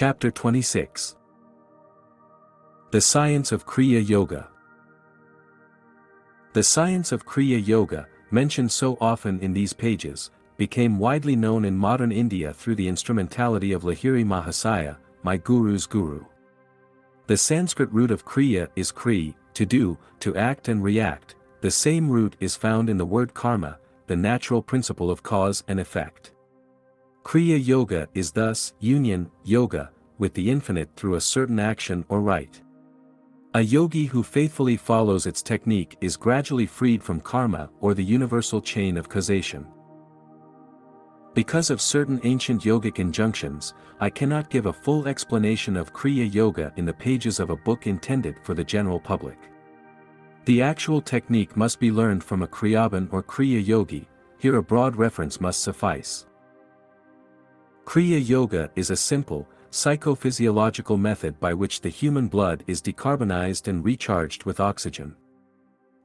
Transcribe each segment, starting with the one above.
Chapter 26. The Science of Kriya Yoga. The science of Kriya Yoga, mentioned so often in these pages, became widely known in modern India through the instrumentality of Lahiri Mahasaya, my guru's guru. The Sanskrit root of Kriya is Kri, to do, to act and react. The same root is found in the word karma, the natural principle of cause and effect. Kriya Yoga is thus union, yoga, with the infinite through a certain action or rite. A yogi who faithfully follows its technique is gradually freed from karma or the universal chain of causation. Because of certain ancient yogic injunctions, I cannot give a full explanation of Kriya Yoga in the pages of a book intended for the general public. The actual technique must be learned from a Kriyaban or Kriya Yogi. Here a broad reference must suffice. Kriya Yoga is a simple, psychophysiological method by which the human blood is decarbonized and recharged with oxygen.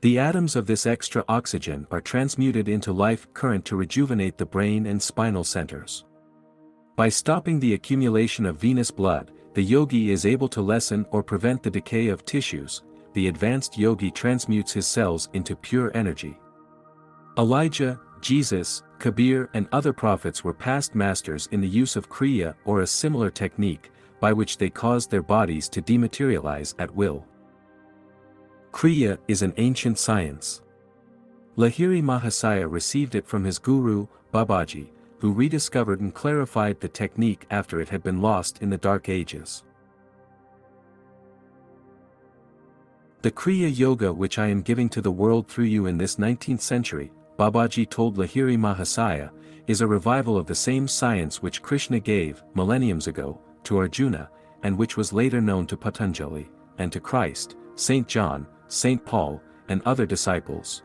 The atoms of this extra oxygen are transmuted into life current to rejuvenate the brain and spinal centers. By stopping the accumulation of venous blood, the yogi is able to lessen or prevent the decay of tissues. The advanced yogi transmutes his cells into pure energy. Elijah, Jesus, Kabir and other prophets were past masters in the use of Kriya or a similar technique, by which they caused their bodies to dematerialize at will. Kriya is an ancient science. Lahiri Mahasaya received it from his guru, Babaji, who rediscovered and clarified the technique after it had been lost in the Dark Ages. The Kriya Yoga which I am giving to the world through you in this 19th century, Babaji told Lahiri Mahasaya, is a revival of the same science which Krishna gave, millenniums ago, to Arjuna, and which was later known to Patanjali, and to Christ, St. John, St. Paul, and other disciples.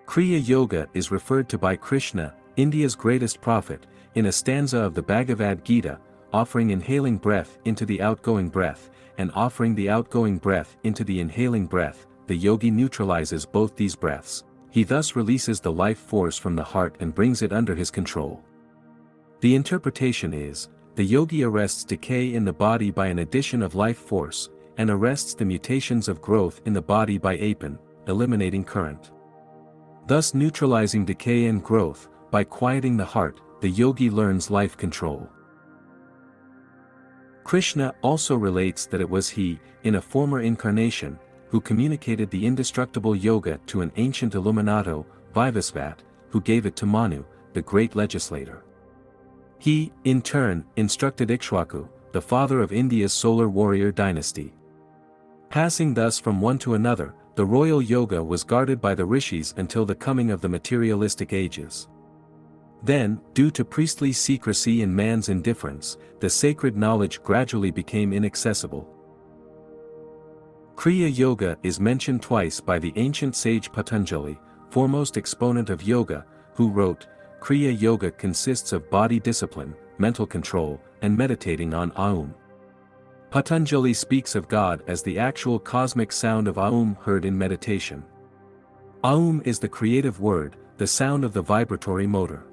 Kriya Yoga is referred to by Krishna, India's greatest prophet, in a stanza of the Bhagavad Gita, offering inhaling breath into the outgoing breath, and offering the outgoing breath into the inhaling breath. The yogi neutralizes both these breaths. He thus releases the life force from the heart and brings it under his control. The interpretation is, the yogi arrests decay in the body by an addition of life force, and arrests the mutations of growth in the body by apan, eliminating current. Thus neutralizing decay and growth, by quieting the heart, the yogi learns life control. Krishna also relates that it was he, in a former incarnation, who communicated the indestructible yoga to an ancient illuminato, Vivasvat, who gave it to Manu, the great legislator. He, in turn, instructed Ikshwaku, the father of India's solar warrior dynasty. Passing thus from one to another, the royal yoga was guarded by the rishis until the coming of the materialistic ages. Then, due to priestly secrecy and man's indifference, the sacred knowledge gradually became inaccessible. Kriya Yoga is mentioned twice by the ancient sage Patanjali, foremost exponent of yoga, who wrote, Kriya Yoga consists of body discipline, mental control, and meditating on Aum. Patanjali speaks of God as the actual cosmic sound of Aum heard in meditation. Aum is the creative word, the sound of the vibratory motor.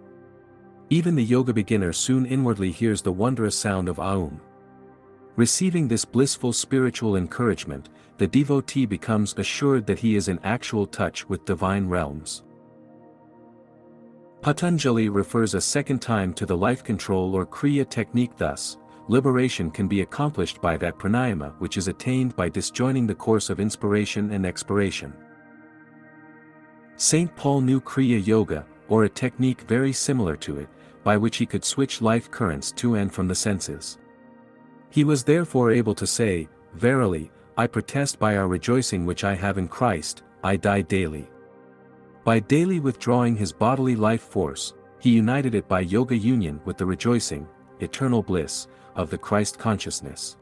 Even the yoga beginner soon inwardly hears the wondrous sound of Aum. Receiving this blissful spiritual encouragement, the devotee becomes assured that he is in actual touch with divine realms. Patanjali refers a second time to the life control or Kriya technique thus, liberation can be accomplished by that pranayama which is attained by disjoining the course of inspiration and expiration. St. Paul knew Kriya Yoga, or a technique very similar to it, by which he could switch life currents to and from the senses. He was therefore able to say, Verily, I protest by our rejoicing which I have in Christ, I die daily. By daily withdrawing his bodily life force, he united it by yoga union with the rejoicing, eternal bliss, of the Christ consciousness.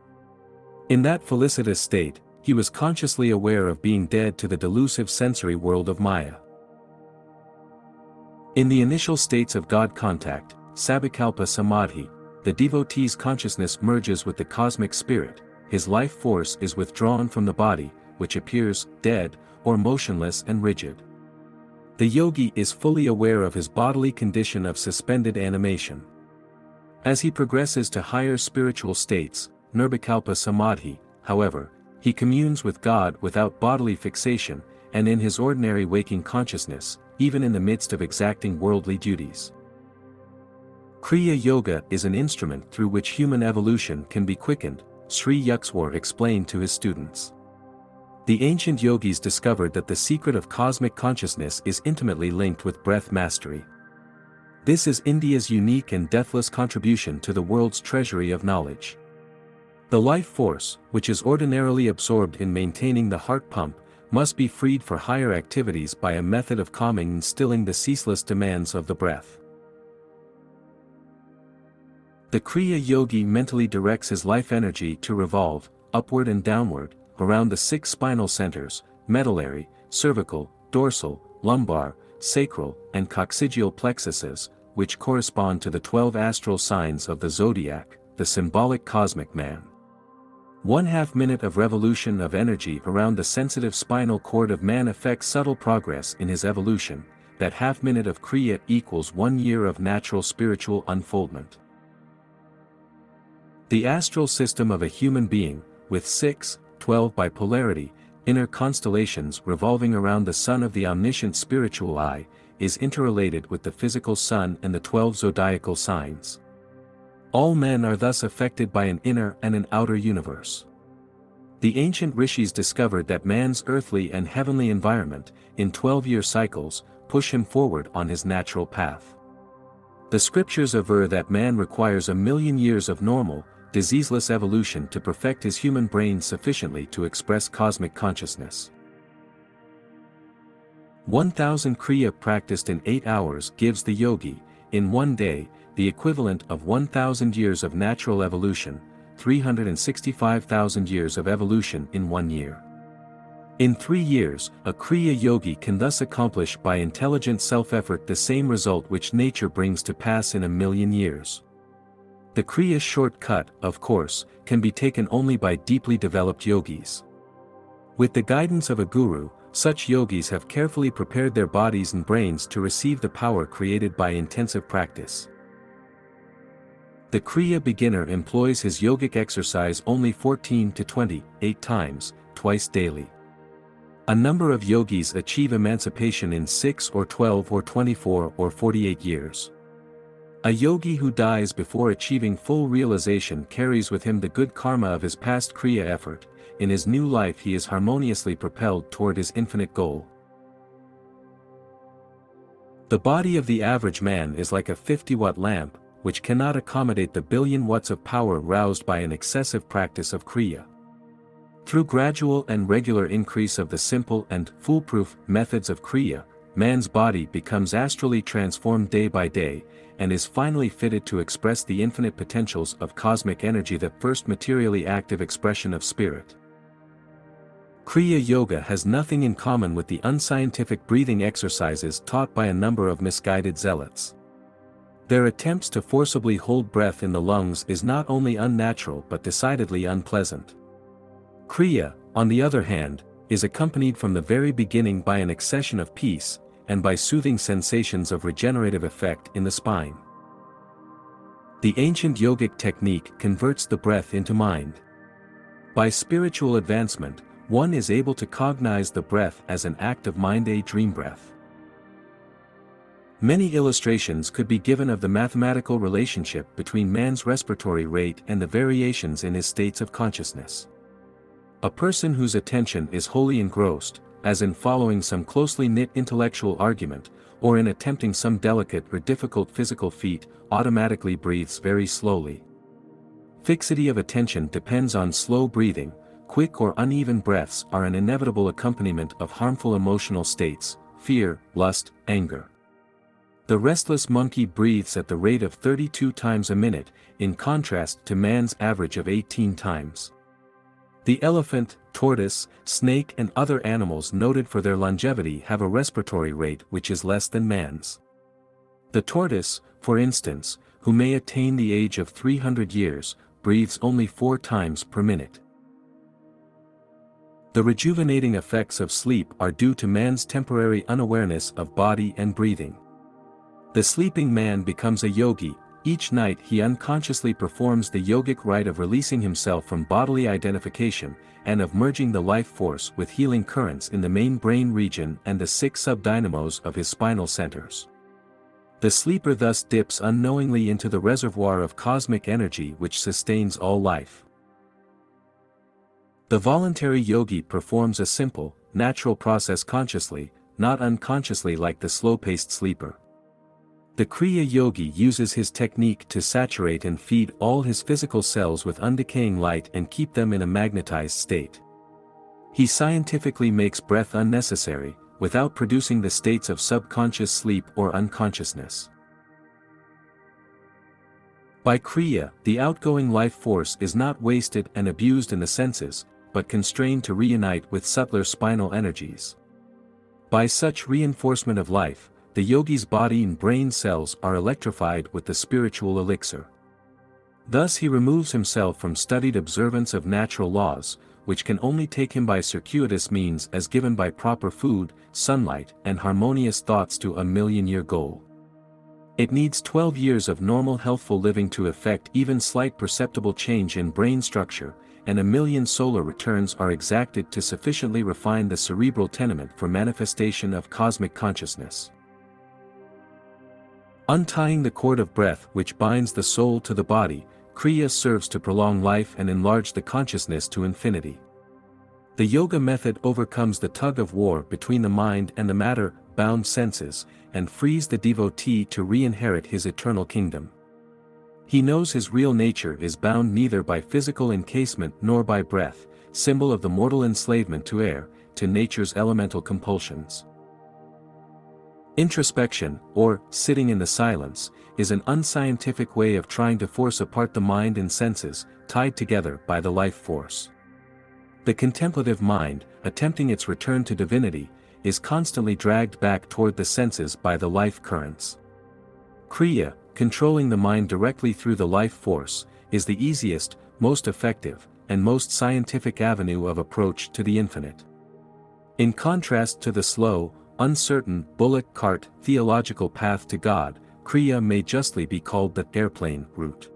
In that felicitous state, he was consciously aware of being dead to the delusive sensory world of Maya. In the initial states of God contact, Sabikalpa Samadhi, the devotee's consciousness merges with the cosmic spirit, his life force is withdrawn from the body, which appears dead, or motionless and rigid. The yogi is fully aware of his bodily condition of suspended animation. As he progresses to higher spiritual states, nirvikalpa samadhi, however, he communes with God without bodily fixation, and in his ordinary waking consciousness, even in the midst of exacting worldly duties. Kriya Yoga is an instrument through which human evolution can be quickened, Sri Yuxtwar explained to his students. The ancient yogis discovered that the secret of cosmic consciousness is intimately linked with breath mastery. This is India's unique and deathless contribution to the world's treasury of knowledge. The life force, which is ordinarily absorbed in maintaining the heart pump, must be freed for higher activities by a method of calming and stilling the ceaseless demands of the breath. The Kriya Yogi mentally directs his life energy to revolve, upward and downward, around the 6 spinal centers, medullary, cervical, dorsal, lumbar, sacral, and coccygeal plexuses, which correspond to the 12 astral signs of the zodiac, the symbolic cosmic man. 1/2 minute of revolution of energy around the sensitive spinal cord of man affects subtle progress in his evolution. That half minute of Kriya equals 1 year of natural spiritual unfoldment. The astral system of a human being, with 6, 12 by polarity, inner constellations revolving around the sun of the omniscient spiritual eye, is interrelated with the physical sun and the 12 zodiacal signs. All men are thus affected by an inner and an outer universe. The ancient rishis discovered that man's earthly and heavenly environment, in 12-year cycles, push him forward on his natural path. The scriptures aver that man requires 1,000,000 years of normal, diseaseless evolution to perfect his human brain sufficiently to express cosmic consciousness. 1,000 Kriya practiced in 8 hours gives the yogi, in 1 day, the equivalent of 1,000 years of natural evolution, 365,000 years of evolution in 1 year. In 3 years, a Kriya yogi can thus accomplish by intelligent self-effort the same result which nature brings to pass in 1,000,000 years. The Kriya shortcut, of course, can be taken only by deeply developed yogis. With the guidance of a guru, such yogis have carefully prepared their bodies and brains to receive the power created by intensive practice. The Kriya beginner employs his yogic exercise only 14 to 28 times, twice daily. A number of yogis achieve emancipation in 6 or 12 or 24 or 48 years. A yogi who dies before achieving full realization carries with him the good karma of his past Kriya effort. In his new life he is harmoniously propelled toward his infinite goal. The body of the average man is like a 50-watt lamp, which cannot accommodate the billion watts of power roused by an excessive practice of Kriya. Through gradual and regular increase of the simple and foolproof methods of Kriya, man's body becomes astrally transformed day by day, and is finally fitted to express the infinite potentials of cosmic energy, the first materially active expression of spirit. Kriya Yoga has nothing in common with the unscientific breathing exercises taught by a number of misguided zealots. Their attempts to forcibly hold breath in the lungs is not only unnatural but decidedly unpleasant. Kriya, on the other hand, is accompanied from the very beginning by an accession of peace, and by soothing sensations of regenerative effect in the spine. The ancient yogic technique converts the breath into mind. By spiritual advancement, one is able to cognize the breath as an act of mind, a dream breath. Many illustrations could be given of the mathematical relationship between man's respiratory rate and the variations in his states of consciousness. A person whose attention is wholly engrossed, as in following some closely knit intellectual argument, or in attempting some delicate or difficult physical feat, automatically breathes very slowly. Fixity of attention depends on slow breathing. Quick or uneven breaths are an inevitable accompaniment of harmful emotional states, fear, lust, anger. The restless monkey breathes at the rate of 32 times a minute, in contrast to man's average of 18 times. The elephant, tortoise, snake and other animals noted for their longevity have a respiratory rate which is less than man's. The tortoise, for instance, who may attain the age of 300 years, breathes only 4 times per minute. The rejuvenating effects of sleep are due to man's temporary unawareness of body and breathing. The sleeping man becomes a yogi, Each night he unconsciously performs the yogic rite of releasing himself from bodily identification, and of merging the life force with healing currents in the main brain region and the 6 subdynamos of his spinal centers. The sleeper thus dips unknowingly into the reservoir of cosmic energy which sustains all life. The voluntary yogi performs a simple, natural process consciously, not unconsciously like the slow-paced sleeper. The Kriya Yogi uses his technique to saturate and feed all his physical cells with undecaying light and keep them in a magnetized state. He scientifically makes breath unnecessary, without producing the states of subconscious sleep or unconsciousness. By Kriya, the outgoing life force is not wasted and abused in the senses, but constrained to reunite with subtler spinal energies. By such reinforcement of life, the yogi's body and brain cells are electrified with the spiritual elixir. Thus he removes himself from studied observance of natural laws, which can only take him by circuitous means as given by proper food, sunlight, and harmonious thoughts to a million-year goal. It needs 12 years of normal healthful living to effect even slight perceptible change in brain structure, and 1,000,000 solar returns are exacted to sufficiently refine the cerebral tenement for manifestation of cosmic consciousness. Untying the cord of breath which binds the soul to the body, Kriya serves to prolong life and enlarge the consciousness to infinity. The yoga method overcomes the tug-of-war between the mind and the matter-bound senses, and frees the devotee to re-inherit his eternal kingdom. He knows his real nature is bound neither by physical encasement nor by breath, symbol of the mortal enslavement to air, to nature's elemental compulsions. Introspection, or sitting in the silence, is an unscientific way of trying to force apart the mind and senses, tied together by the life force. The contemplative mind, attempting its return to divinity, is constantly dragged back toward the senses by the life currents. Kriya, controlling the mind directly through the life force, is the easiest, most effective, and most scientific avenue of approach to the infinite. In contrast to the slow, uncertain, bullock cart theological path to God, Kriya may justly be called the airplane route.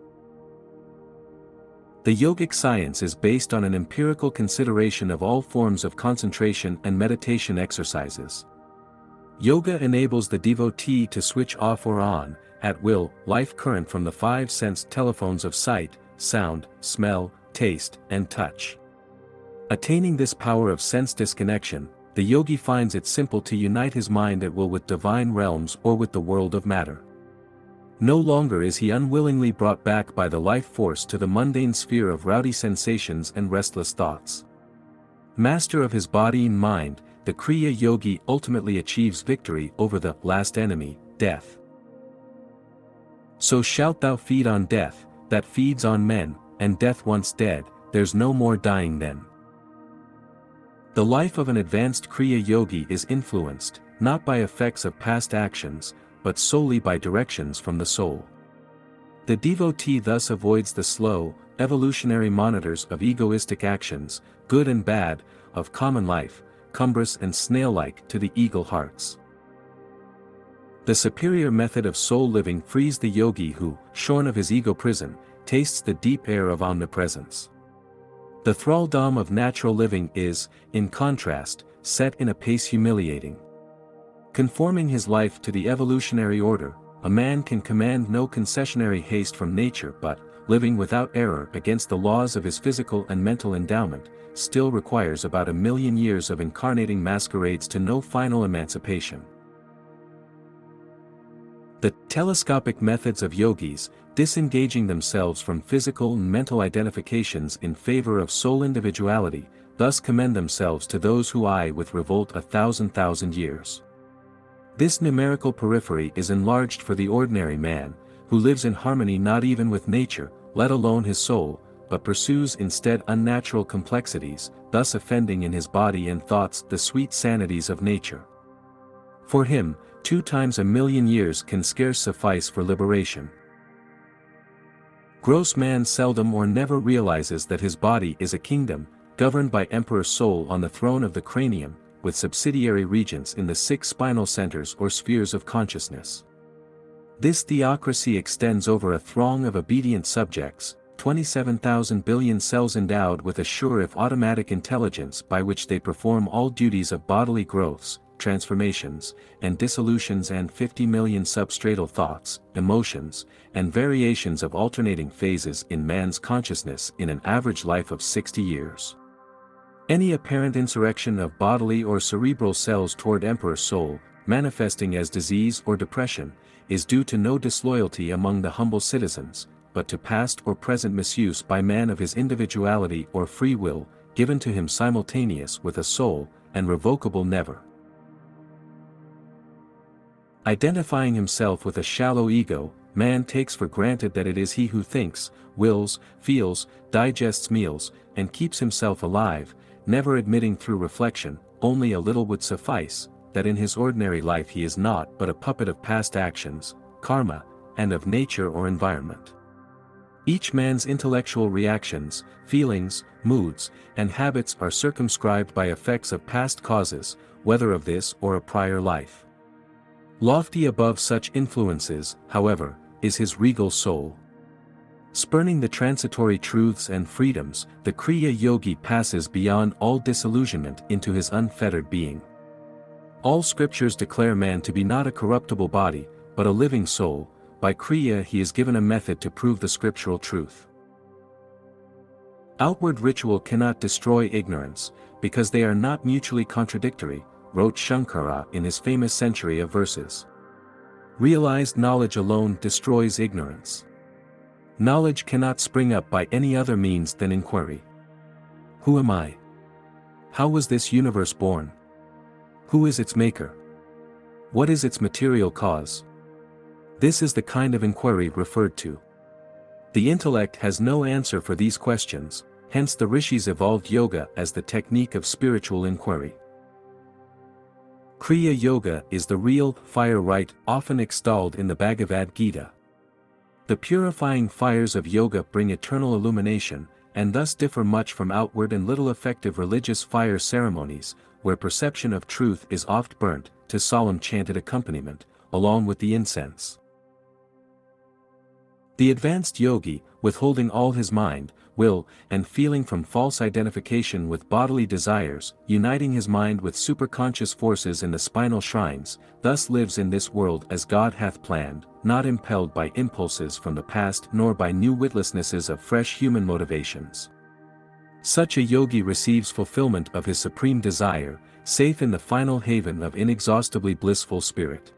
The yogic science is based on an empirical consideration of all forms of concentration and meditation exercises. Yoga enables the devotee to switch off or on, at will, life current from the 5 sense telephones of sight, sound, smell, taste, and touch. Attaining this power of sense disconnection, the yogi finds it simple to unite his mind at will with divine realms or with the world of matter. No longer is he unwillingly brought back by the life force to the mundane sphere of rowdy sensations and restless thoughts. Master of his body and mind, the Kriya Yogi ultimately achieves victory over the last enemy, death. So shalt thou feed on death, that feeds on men, and death once dead, there's no more dying then. The life of an advanced Kriya Yogi is influenced, not by effects of past actions, but solely by directions from the soul. The devotee thus avoids the slow, evolutionary monitors of egoistic actions, good and bad, of common life, cumbrous and snail-like to the eagle hearts. The superior method of soul living frees the yogi who, shorn of his ego prison, tastes the deep air of omnipresence. The thraldom of natural living is, in contrast, set in a pace humiliating. Conforming his life to the evolutionary order, a man can command no concessionary haste from nature but, living without error against the laws of his physical and mental endowment, still requires about 1,000,000 years of incarnating masquerades to no final emancipation. The telescopic methods of yogis, disengaging themselves from physical and mental identifications in favor of soul individuality, thus commend themselves to those who eye with revolt 1,000,000 years. This numerical periphery is enlarged for the ordinary man, who lives in harmony not even with nature, let alone his soul, but pursues instead unnatural complexities, thus offending in his body and thoughts the sweet sanities of nature. For him, 2 times 1,000,000 years can scarce suffice for liberation. Gross man seldom or never realizes that his body is a kingdom, governed by Emperor Soul on the throne of the cranium, with subsidiary regents in the 6 spinal centers or spheres of consciousness. This theocracy extends over a throng of obedient subjects, 27,000 billion cells endowed with a sure if automatic intelligence by which they perform all duties of bodily growths, transformations, and dissolutions, and 50 million substratal thoughts, emotions, and variations of alternating phases in man's consciousness in an average life of 60 years. Any apparent insurrection of bodily or cerebral cells toward emperor soul, manifesting as disease or depression, is due to no disloyalty among the humble citizens, but to past or present misuse by man of his individuality or free will, given to him simultaneous with a soul, and revocable never. Identifying himself with a shallow ego, man takes for granted that it is he who thinks, wills, feels, digests meals, and keeps himself alive, never admitting through reflection, only a little would suffice, that in his ordinary life he is not but a puppet of past actions, karma, and of nature or environment. Each man's intellectual reactions, feelings, moods, and habits are circumscribed by effects of past causes, whether of this or a prior life. Lofty above such influences, however, is his regal soul. Spurning the transitory truths and freedoms, the Kriya Yogi passes beyond all disillusionment into his unfettered being. All scriptures declare man to be not a corruptible body, but a living soul. By Kriya he is given a method to prove the scriptural truth. Outward ritual cannot destroy ignorance, because they are not mutually contradictory, wrote Shankara in his famous century of verses. Realized knowledge alone destroys ignorance. Knowledge cannot spring up by any other means than inquiry. Who am I? How was this universe born? Who is its maker? What is its material cause? This is the kind of inquiry referred to. The intellect has no answer for these questions, hence the rishis evolved yoga as the technique of spiritual inquiry. Kriya Yoga is the real fire rite often extolled in the Bhagavad Gita. The purifying fires of yoga bring eternal illumination, and thus differ much from outward and little effective religious fire ceremonies, where perception of truth is oft burnt, to solemn chanted accompaniment, along with the incense. The advanced yogi, withholding all his mind, will, and feeling from false identification with bodily desires, uniting his mind with superconscious forces in the spinal shrines, thus lives in this world as God hath planned, not impelled by impulses from the past nor by new witlessnesses of fresh human motivations. Such a yogi receives fulfillment of his supreme desire, safe in the final haven of inexhaustibly blissful spirit.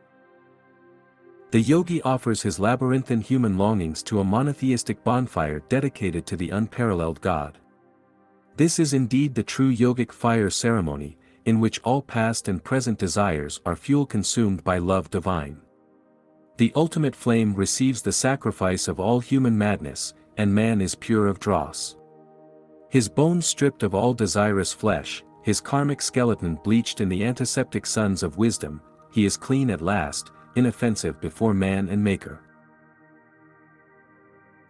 The yogi offers his labyrinthine human longings to a monotheistic bonfire dedicated to the unparalleled God. This is indeed the true yogic fire ceremony, in which all past and present desires are fuel consumed by love divine. The ultimate flame receives the sacrifice of all human madness, and man is pure of dross. His bones stripped of all desirous flesh, his karmic skeleton bleached in the antiseptic suns of wisdom, he is clean at last, inoffensive before man and maker.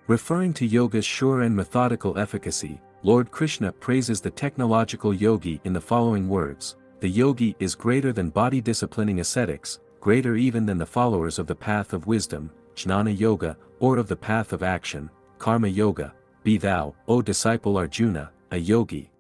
Referring to yoga's sure and methodical efficacy, Lord Krishna praises the technological yogi in the following words: the yogi is greater than body-disciplining ascetics, greater even than the followers of the path of wisdom, jnana yoga, or of the path of action, karma yoga. Be thou, O disciple Arjuna, a yogi.